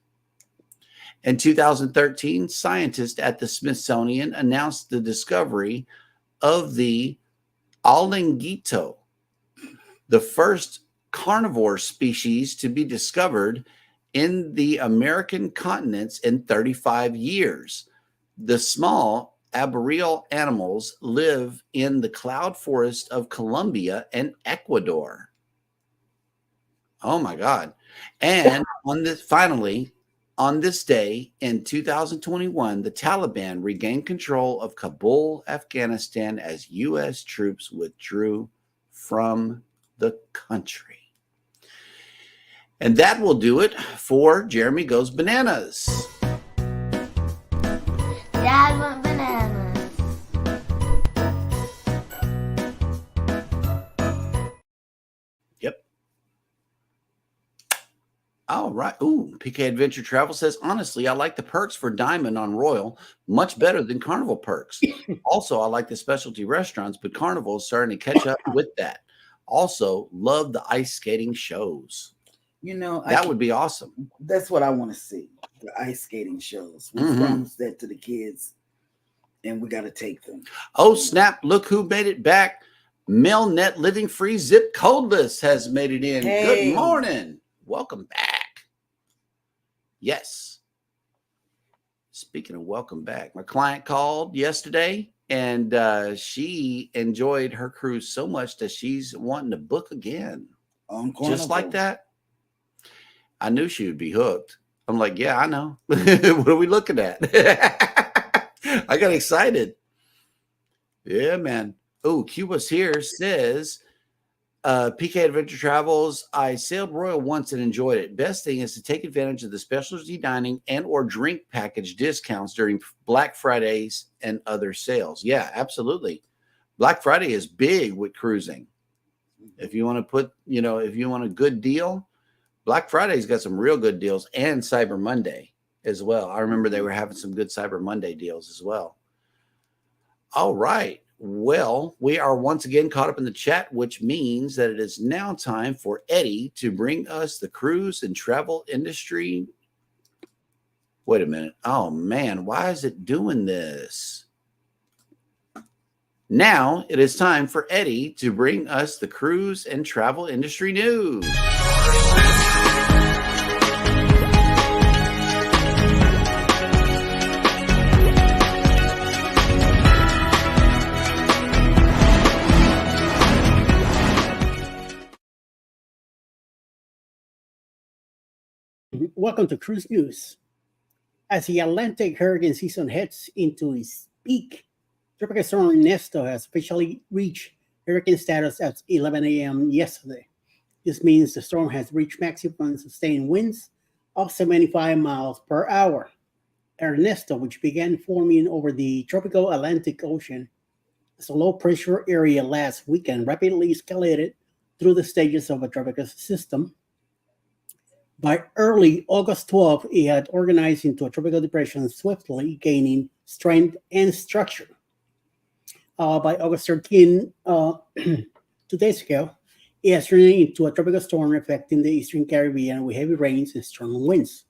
In 2013, scientists at the Smithsonian announced the discovery of the Alinguito, the first carnivore species to be discovered in the American continents in 35 years. The small arboreal animals live in the cloud forest of Colombia and Ecuador. Oh my God. And finally, on this day in 2021, the Taliban regained control of Kabul, Afghanistan, as U.S. troops withdrew from the country. And that will do it for Jeremy Goes Bananas. Dad went bananas. Yep. All right. Ooh, PK Adventure Travel says, honestly, I like the perks for Diamond on Royal much better than Carnival perks. Also, I like the specialty restaurants, but Carnival is starting to catch up with that. Also, love the ice skating shows. You know, that would be awesome. That's what I want to see, the ice skating shows. We promised that to the kids, and we got to take them. Oh, snap. Look who made it back. Melnet Living Free Zip Codeless has made it in. Hey. Good morning. Welcome back. Yes. Speaking of welcome back, my client called yesterday And she enjoyed her cruise so much that she's wanting to book again. On Just like Carnival. that. I knew she would be hooked. I'm like, yeah, I know. What are we looking at? I got excited. Yeah, man. Oh, Cuba's here says, PK Adventure Travels, I sailed Royal once and enjoyed it. Best thing is to take advantage of the specialty dining and or drink package discounts during Black Fridays and other sales. Yeah, absolutely. Black Friday is big with cruising. If you want to put, if you want a good deal, Black Friday's got some real good deals, and Cyber Monday as well. I remember they were having some good Cyber Monday deals as well. All right. Well, we are once again caught up in the chat, which means that it is now time for Eddie to bring us the cruise and travel industry. Wait a minute. Oh, man. Why is it doing this? Now it is time for Eddie to bring us the cruise and travel industry news. Welcome to Cruise News. As the Atlantic hurricane season heads into its peak, Tropical Storm Ernesto has officially reached hurricane status at 11 a.m. yesterday. This means the storm has reached maximum sustained winds of 75 miles per hour. Ernesto, which began forming over the tropical Atlantic Ocean as a low-pressure area last weekend, rapidly escalated through the stages of a tropical system. By early August 12, it had organized into a tropical depression, swiftly gaining strength and structure. By August 13, 2 days ago, it has turned into a tropical storm affecting the Eastern Caribbean with heavy rains and strong winds.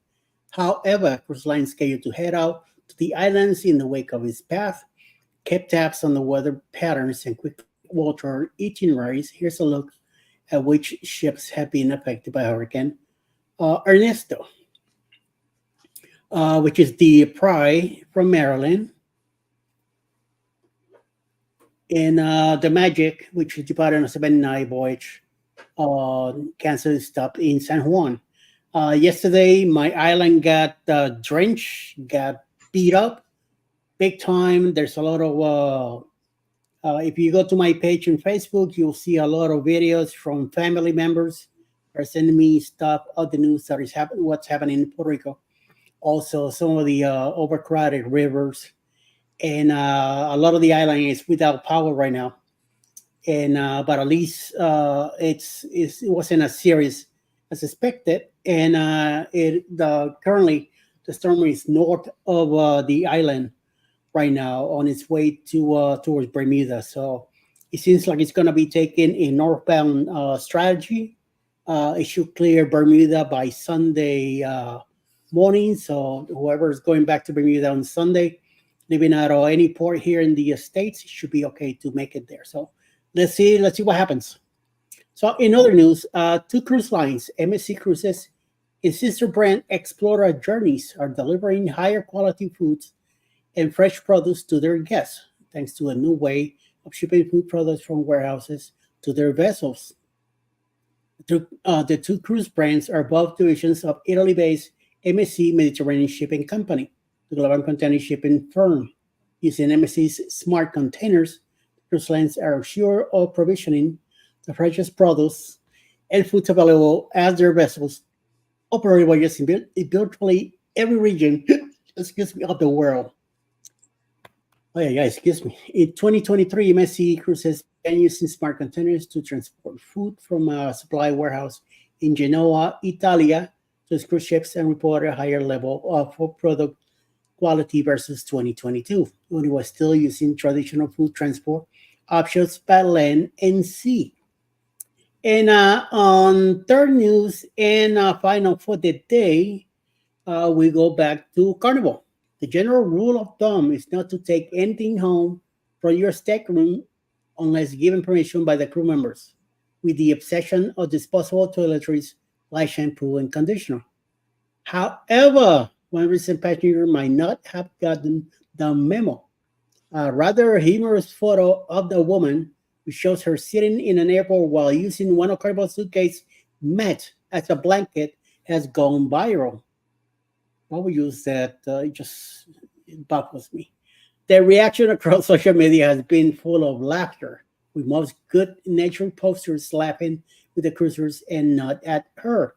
However, cruise lines scheduled to head out to the islands in the wake of its path kept tabs on the weather patterns and quick water itineraries. Here's a look at which ships have been affected by Hurricane Ernesto, which is the Pride from Maryland, and the Magic, which is departed on a 7-night voyage, canceled stop in San Juan. Yesterday, my island got drenched, got beat up big time. There's a lot of, if you go to my page on Facebook, you'll see a lot of videos from family members are sending me stuff of the news that is happening, what's happening in Puerto Rico. Also, some of the overcrowded rivers, and a lot of the island is without power right now. And but at least it wasn't as serious as expected. And currently the storm is north of the island right now on its way to towards Bermuda. So it seems like it's going to be taking a northbound strategy. It should clear Bermuda by Sunday morning. So whoever's going back to Bermuda on Sunday, leaving out of any port here in the States, should be okay to make it there. So let's see what happens. So in other news, 2 cruise lines, MSC Cruises and sister brand Explorer Journeys, are delivering higher quality foods and fresh produce to their guests, thanks to a new way of shipping food products from warehouses to their vessels. The 2 cruise brands are both divisions of Italy-based MSC Mediterranean Shipping Company, the global container shipping firm. Using MSC's smart containers, cruise lines are sure of provisioning the freshest produce and foods available as their vessels operate voyages in virtually every region of the world. Oh, yeah, excuse me. In 2023, MSC Cruises began using smart containers to transport food from a supply warehouse in Genoa, Italy, to its cruise ships and report a higher level of product quality versus 2022, when it was still using traditional food transport options by land and sea. And on third news and final for the day, we go back to Carnival. The general rule of thumb is not to take anything home from your stateroom unless given permission by the crew members, with the exception of disposable toiletries like shampoo and conditioner. However, one recent passenger might not have gotten the memo. A rather humorous photo of the woman who shows her sitting in an airport while using one of Carnival's suitcase met as a blanket has gone viral. What we use that it baffles me. The reaction across social media has been full of laughter, with most good-natured posters laughing with the cruisers and not at her.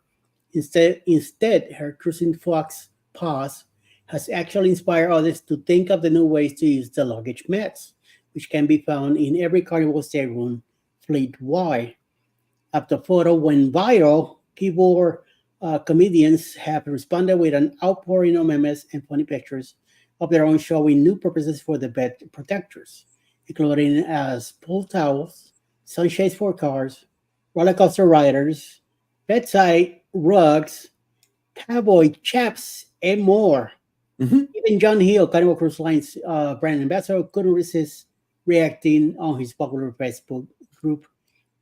Instead, her cruising fox pause has actually inspired others to think of the new ways to use the luggage mats, which can be found in every Carnival stateroom fleet-wide. After the photo went viral, keyboard comedians have responded with an outpouring of memes and funny pictures of their own showing new purposes for the bed protectors, including as pull towels, sunshades for cars, roller coaster riders, bedside rugs, cowboy chaps, and more. Mhm. Even John Hill, Carnival Cruise Line's brand ambassador, couldn't resist reacting on his popular Facebook group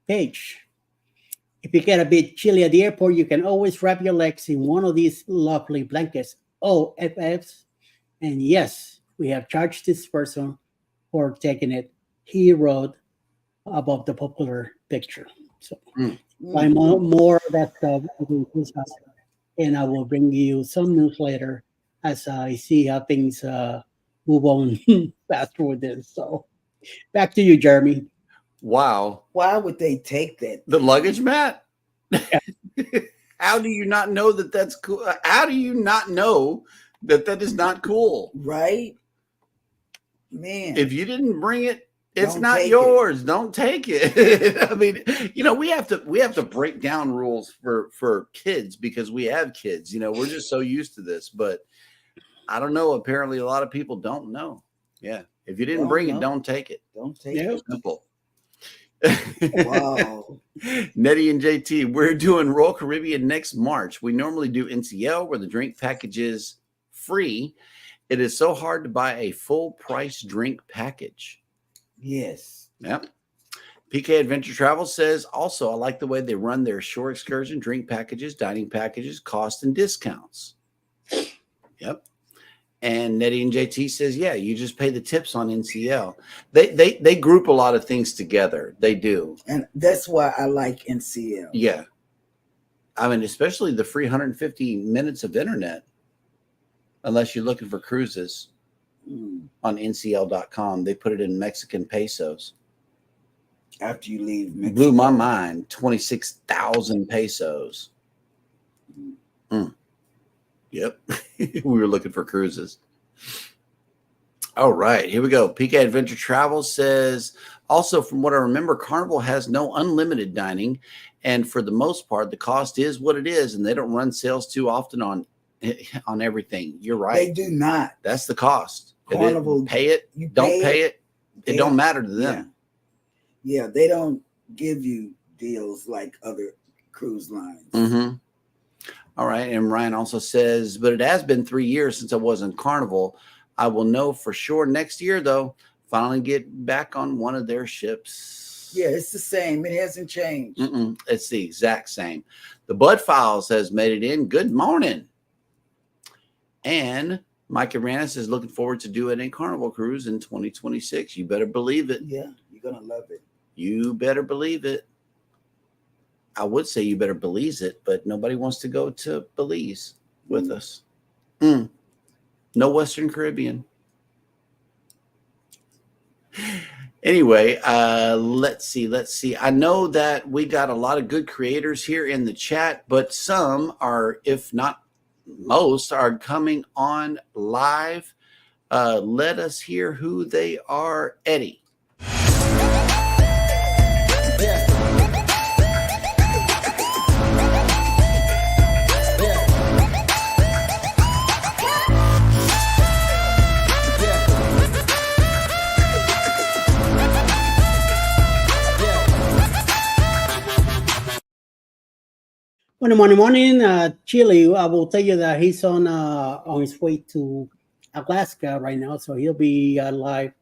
page. If you get a bit chilly at the airport, you can always wrap your legs in one of these lovely blankets, OFFs. And yes, we have charged this person for taking it. He wrote above the popular picture. So Mm. find more of that stuff, and I will bring you some news later as I see how things move on faster with this. So back to you, Jeremy. Wow. Why would they take that? The luggage mat? How do you not know that that's cool? How do you not know that that is not cool? Right? Man. If you didn't bring it, it's Don't not take yours. Don't take it. I mean, we have to break down rules for kids because we have kids. We're just so used to this. But I don't know. Apparently, a lot of people don't know. Yeah. If you didn't Don't bring it, know. don't take it. Don't take Yeah. it. Simple. Wow. Nettie and JT, we're doing Royal Caribbean next March. We normally do NCL where the drink package is free. It is so hard to buy a full price drink package. Yes. Yep. PK Adventure Travel says also, I like the way they run their shore excursion drink packages, dining packages, cost and discounts. Yep. And Nettie and JT says, yeah, you just pay the tips on NCL. They group a lot of things together. They do. And that's why I like NCL. Yeah. I mean, especially the free 150 minutes of internet, unless you're looking for cruises on ncl.com. They put it in Mexican pesos. After you leave Mexico. Blew my mind. 26,000 pesos. Yep. We were looking for cruises. All right, here we go. PK Adventure Travel says, also, from what I remember, Carnival has no unlimited dining. And for the most part, the cost is what it is. And they don't run sales too often on everything. You're right. They do not. That's the cost. Carnival, pay it. you Don't pay it. It don't matter to them. Yeah, they don't give you deals like other cruise lines. Mm-hmm. All right. And Ryan also says, but it has been 3 years since I was in Carnival. I will know for sure next year, though. Finally get back on one of their ships. Yeah, it's the same. It hasn't changed. It's the exact same. The Bud Files has made it in. Good morning. And Mike Aranis is looking forward to doing a Carnival cruise in 2026. You better believe it. Yeah, you're going to love it. You better believe it. I would say you better Belize it, but nobody wants to go to Belize with us. No Western Caribbean. Anyway, let's see. I know that we got a lot of good creators here in the chat, but some are, if not most, are coming on live. Let us hear who they are. Eddie. Morning. Chile, I will tell you that he's on his way to Alaska right now, so he'll be live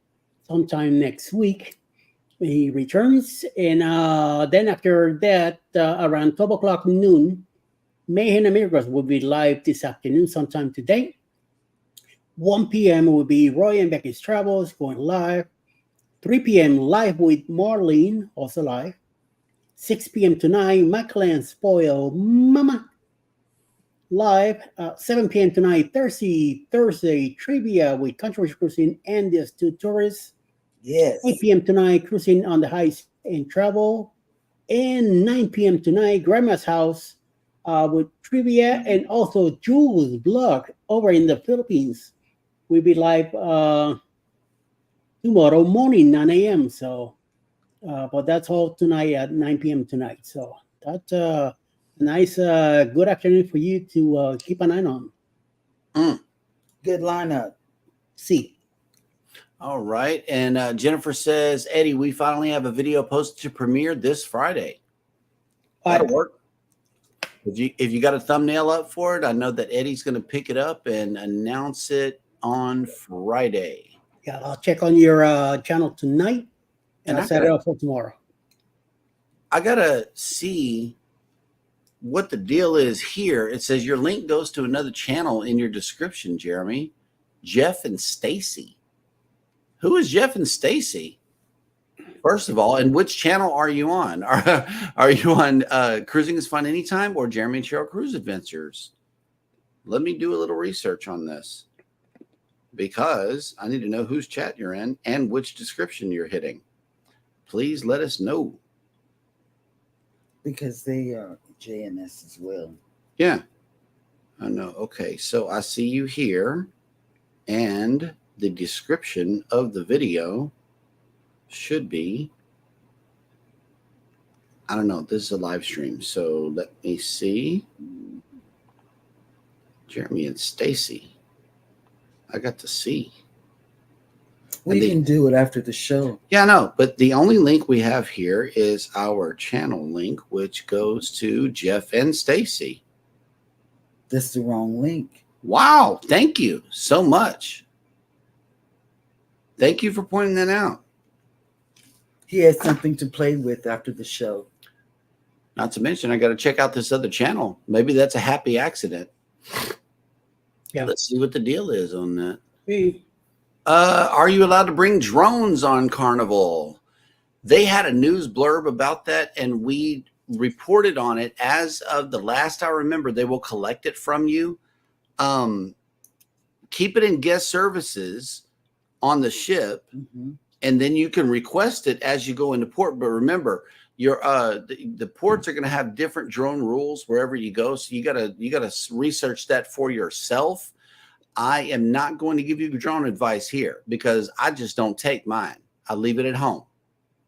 sometime next week when he returns. And then after that, around 12 o'clock noon, Mayhem and Miracles will be live this afternoon, sometime today. 1 p.m. will be Roy and Becky's Travels going live. 3 p.m. live with Marlene, also live. 6 p.m. tonight, Michael Spoil Mama live. 7 p.m. tonight, Thursday trivia with Controversial Cruising and the Astute Tourists. Yes. 8 p.m. tonight, Cruising on the Heights and Travel. And 9 p.m. tonight, Grandma's House with trivia and also Jules' blog over in the Philippines. We'll be live tomorrow morning, 9 a.m. So, but that's all tonight at 9 p.m. tonight. So that's a nice, good afternoon for you to keep an eye on. Good lineup. See. All right. And Jennifer says, Eddie, we finally have a video posted to premiere this Friday. That'll work. If you got a thumbnail up for it, I know that Eddie's going to pick it up and announce it on Friday. Yeah, I'll check on your channel tonight, and I'll set it up for tomorrow. I got to see what the deal is here. It says your link goes to another channel in your description, Jeremy. Jeff and Stacy. Who is Jeff and Stacy? First of all, and which channel are you on? Are you on Cruising is Fun Anytime or Jeremy and Sheryl Cruise Adventures? Let me do a little research on this because I need to know whose chat you're in and which description you're hitting. Please let us know. Because they are JNS as well. Yeah. I know. Okay. So I see you here, and the description of the video should be, I don't know, this is a live stream, so let me see. Jeremy and Stacy. I got to see. We can do it after the show. Yeah, I know, but the only link we have here is our channel link, which goes to Jeff and Stacy. That's the wrong link. Wow, thank you so much. Thank you for pointing that out. He has something to play with after the show. Not to mention, I got to check out this other channel. Maybe that's a happy accident. Yeah. Let's see what the deal is on that. Hey. Are you allowed to bring drones on Carnival? They had a news blurb about that, and we reported on it. As of the last I remember, they will collect it from you. Keep it in guest services on the ship, and then you can request it as you go into port. But remember, your the ports are going to have different drone rules wherever you go, so you gotta research that for yourself. I am not going to give you drone advice here because I just don't take mine. I leave it at home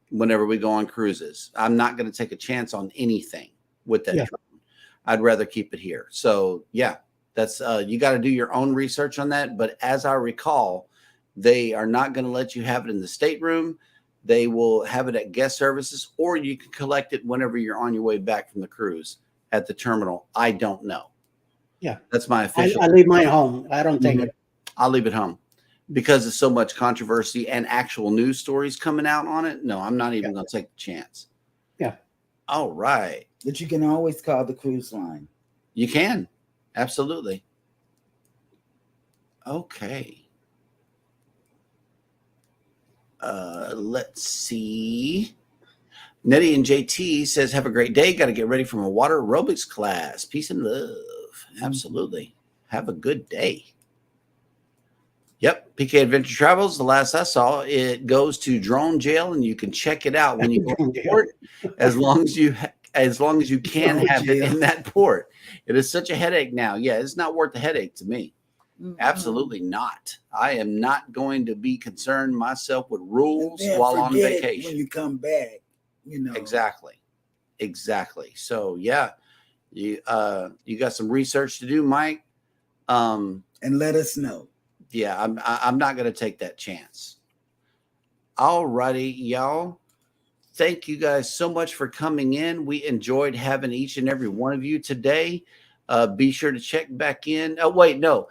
whenever we go on cruises. I'm not going to take a chance on anything with that drone. I'd rather keep it here. So yeah, that's you got to do your own research on that. But as I recall, they are not going to let you have it in the stateroom. They will have it at guest services, or you can collect it whenever you're on your way back from the cruise at the terminal. I don't know. Yeah, that's my official. I leave mine home. I don't take it. I'll leave it home because there's so much controversy and actual news stories coming out on it. No, I'm not even going to take the chance. Yeah. All right. But you can always call the cruise line. You can. Absolutely. Okay. Let's see. Nettie and JT says, have a great day. Got to get ready for my water aerobics class. Peace and love. Absolutely. Have a good day. Yep. PK Adventure Travels. The last I saw, it goes to drone jail, and you can check it out when you go to port, as long as you can have it in that port. It is such a headache now. Yeah, it's not worth the headache to me. Absolutely not. I am not going to be concerned myself with rules while on vacation. When you come back, you know. Exactly. So yeah, you got some research to do, Mike. And let us know. Yeah, I'm not going to take that chance. All righty, y'all. Thank you guys so much for coming in. We enjoyed having each and every one of you today. Be sure to check back in. Oh, wait, no.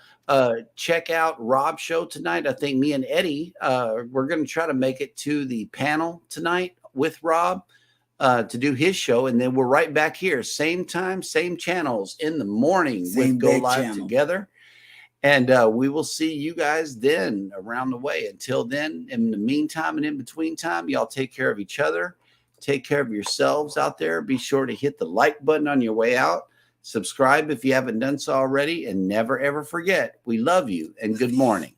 Check out Rob's show tonight. I think me and Eddie, we're going to try to make it to the panel tonight with Rob to do his show. And then we're right back here. Same time, same channels in the morning with Go Live Together. And we will see you guys then around the way. Until then, in the meantime and in between time, y'all take care of each other. Take care of yourselves out there. Be sure to hit the like button on your way out. Subscribe if you haven't done so already. And never, ever forget, we love you and good morning.